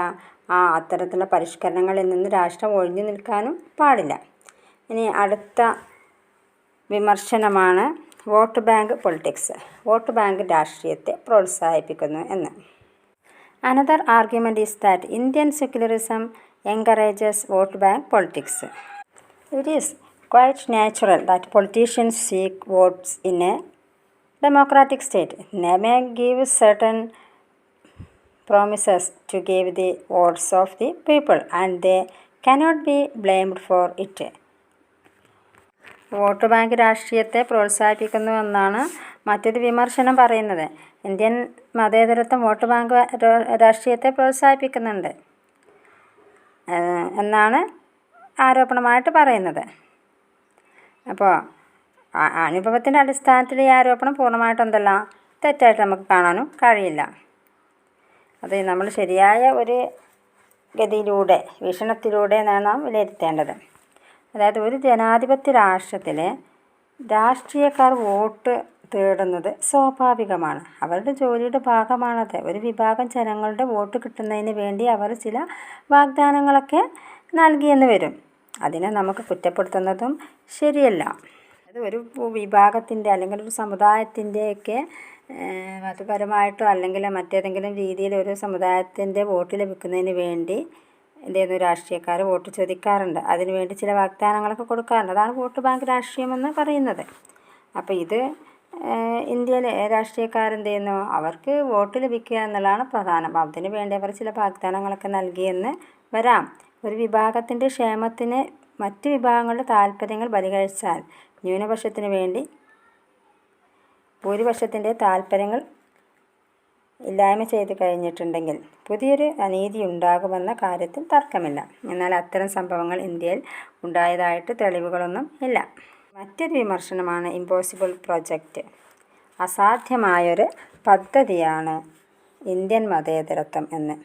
അത്തരത്തിലുള്ള പരിഷ്കരണങ്ങളിൽ നിന്ന് രാഷ്ട്രം ഒഴിഞ്ഞു നിൽക്കാനും പാടില്ല. ഇനി അടുത്ത വിമർശനമാണ് vote bank politics. Vote bank രാഷ്ട്രീയത്തെ പ്രോത്സാഹിപ്പിക്കുന്നു എന്ന്. Another argument is that Indian secularism encourages vote bank politics. It is quite natural that politicians seek votes in a democratic state. They may give certain promises to give the votes of the people and they cannot be blamed for it. Vote bank രാഷ്ട്രീയത്തെ പ്രോത്സാഹിപ്പിക്കുന്നു എന്നാണ് മറ്റൊരു വിമർശനം പറയുന്നത്. ഇന്ത്യൻ മതേതരത്വം വോട്ട് ബാങ്ക് രാഷ്ട്രീയത്തെ പ്രോത്സാഹിപ്പിക്കുന്നുണ്ട് എന്നാണ് ആരോപണമായിട്ട് പറയുന്നത്. അപ്പോൾ അനുഭവത്തിൻ്റെ അടിസ്ഥാനത്തിൽ ഈ ആരോപണം പൂർണ്ണമായിട്ടും എന്തല്ല തെറ്റായിട്ട് നമുക്ക് കാണാനും കഴിയില്ല. അത് നമ്മൾ ശരിയായ ഒരു ഗതിയിലൂടെ വീക്ഷണത്തിലൂടെയാണ് നാം വിലയിരുത്തേണ്ടത്. അതായത് ഒരു ജനാധിപത്യ രാഷ്ട്രത്തിൽ രാഷ്ട്രീയക്കാർ വോട്ട് തേടുന്നത് സ്വാഭാവികമാണ്. അവരുടെ ജോലിയുടെ ഭാഗമാണത്. ഒരു വിഭാഗം ജനങ്ങളുടെ വോട്ട് കിട്ടുന്നതിന് വേണ്ടി അവർ ചില വാഗ്ദാനങ്ങളൊക്കെ നൽകിയെന്ന് വരും. അതിനെ നമുക്ക് കുറ്റപ്പെടുത്തുന്നതും ശരിയല്ല. അത് ഒരു വിഭാഗത്തിൻ്റെ അല്ലെങ്കിൽ ഒരു സമുദായത്തിൻ്റെയൊക്കെ മതപരമായിട്ടോ അല്ലെങ്കിൽ മറ്റേതെങ്കിലും രീതിയിൽ ഒരു സമുദായത്തിൻ്റെ വോട്ട് ലഭിക്കുന്നതിന് വേണ്ടി എന്ത് ചെയ്യുന്നു, രാഷ്ട്രീയക്കാർ വോട്ട് ചോദിക്കാറുണ്ട്. അതിനുവേണ്ടി ചില വാഗ്ദാനങ്ങളൊക്കെ കൊടുക്കാറുണ്ട്. അതാണ് വോട്ട് ബാങ്ക് രാഷ്ട്രീയമെന്ന് പറയുന്നത്. അപ്പോൾ ഇത് ഇന്ത്യയിലെ രാഷ്ട്രീയക്കാരെന്ത് ചെയ്യുന്നു, അവർക്ക് വോട്ട് ലഭിക്കുക എന്നുള്ളതാണ് പ്രധാനം. അതിനു വേണ്ടി അവർ ചില വാഗ്ദാനങ്ങളൊക്കെ നൽകിയെന്ന് വരാം. ഒരു വിഭാഗത്തിൻ്റെ ക്ഷേമത്തിന് മറ്റ് വിഭാഗങ്ങളുടെ താല്പര്യങ്ങൾ ബലികഴിച്ചാൽ ന്യൂനപക്ഷത്തിന് വേണ്ടി ഭൂരിപക്ഷത്തിൻ്റെ താല്പര്യങ്ങൾ ഇല്ലായ്മ ചെയ്ത് കഴിഞ്ഞിട്ടുണ്ടെങ്കിൽ പുതിയൊരു അനീതി ഉണ്ടാകുമെന്ന കാര്യത്തിൽ തർക്കമില്ല. എന്നാൽ അത്തരം സംഭവങ്ങൾ ഇന്ത്യയിൽ ഉണ്ടായതായിട്ട് തെളിവുകളൊന്നും ഇല്ല. മറ്റൊരു വിമർശനമാണ് ഇമ്പോസിബിൾ പ്രൊജക്റ്റ്. അസാധ്യമായൊരു പദ്ധതിയാണ് ഇന്ത്യൻ മതേതരത്വം എന്ന്.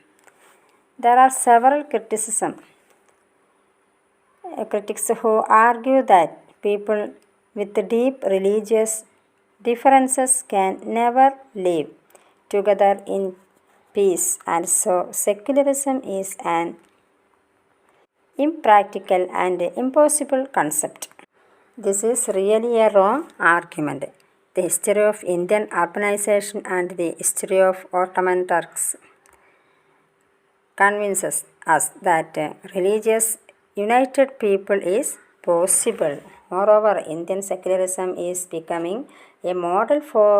There are several critics who argue that people with deep religious differences can never live together in peace, and so secularism is an impractical and impossible concept. This is really a wrong argument. The history of Indian urbanization and the history of Ottoman Turks convinces us that religious united people is possible. Moreover, Indian secularism is becoming a model for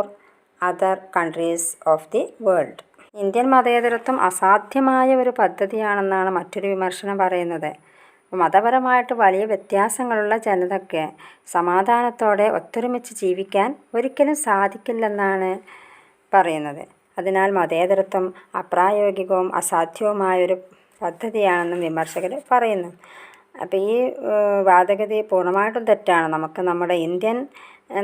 other countries of the world. Indian മതേതരത്വം അസാധ്യമായ ഒരു പദ്ധതിയാണെന്നാണ് മറ്റൊരു വിമർശനം പറയുന്നത്. മതപരമായിട്ട് വലിയ വ്യത്യാസങ്ങളുള്ള ജനതയ്ക്ക് സമാധാനത്തോടെ ഒത്തൊരുമിച്ച് ജീവിക്കാൻ ഒരിക്കലും സാധിക്കില്ലെന്നാണ് പറയുന്നത്. അതിനാൽ മതേതരത്വം അപ്രായോഗികവും അസാധ്യവുമായൊരു പദ്ധതിയാണെന്നും വിമർശകർ പറയുന്നു. അപ്പോൾ ഈ വാദഗതി പൂർണ്ണമായിട്ടും തെറ്റാണ്. നമുക്ക് നമ്മുടെ ഇന്ത്യൻ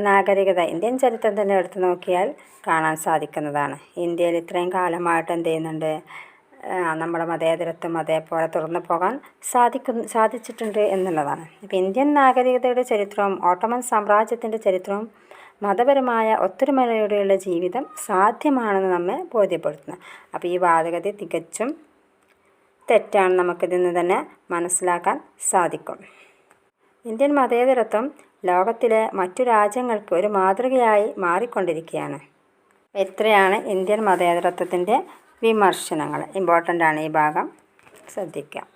നാഗരികത, ഇന്ത്യൻ ചരിത്രം തന്നെ എടുത്തു നോക്കിയാൽ കാണാൻ സാധിക്കുന്നതാണ്. ഇന്ത്യയിൽ ഇത്രയും കാലമായിട്ട് എന്ത് ചെയ്യുന്നുണ്ട്, നമ്മുടെ മതേതരത്വം അതേപോലെ തുറന്നു പോകാൻ സാധിച്ചിട്ടുണ്ട് എന്നുള്ളതാണ്. ഇപ്പോൾ ഇന്ത്യൻ നാഗരികതയുടെ ചരിത്രവും ഓട്ടോമൻ സാമ്രാജ്യത്തിൻ്റെ ചരിത്രവും മതപരമായ ഒത്തൊരുമയോടെയുള്ള ജീവിതം സാധ്യമാണെന്ന് നമ്മെ ബോധ്യപ്പെടുത്തുന്നു. അപ്പോൾ ഈ വാദഗതി തികച്ചും തെറ്റാണ്, നമുക്കിതിൽ നിന്ന് തന്നെ മനസ്സിലാക്കാൻ സാധിക്കും. ഇന്ത്യൻ മതേതരത്വം ലോകത്തിലെ മറ്റു രാജ്യങ്ങൾക്ക് ഒരു മാതൃകയായി മാറിക്കൊണ്ടിരിക്കുകയാണ്. ഇത്രയാണ് ഇന്ത്യൻ മതേതരത്വത്തിൻ്റെ വിമർശനങ്ങൾ. ഇമ്പോർട്ടൻ്റ് ആണ് ഈ ഭാഗം, ശ്രദ്ധിക്കാം.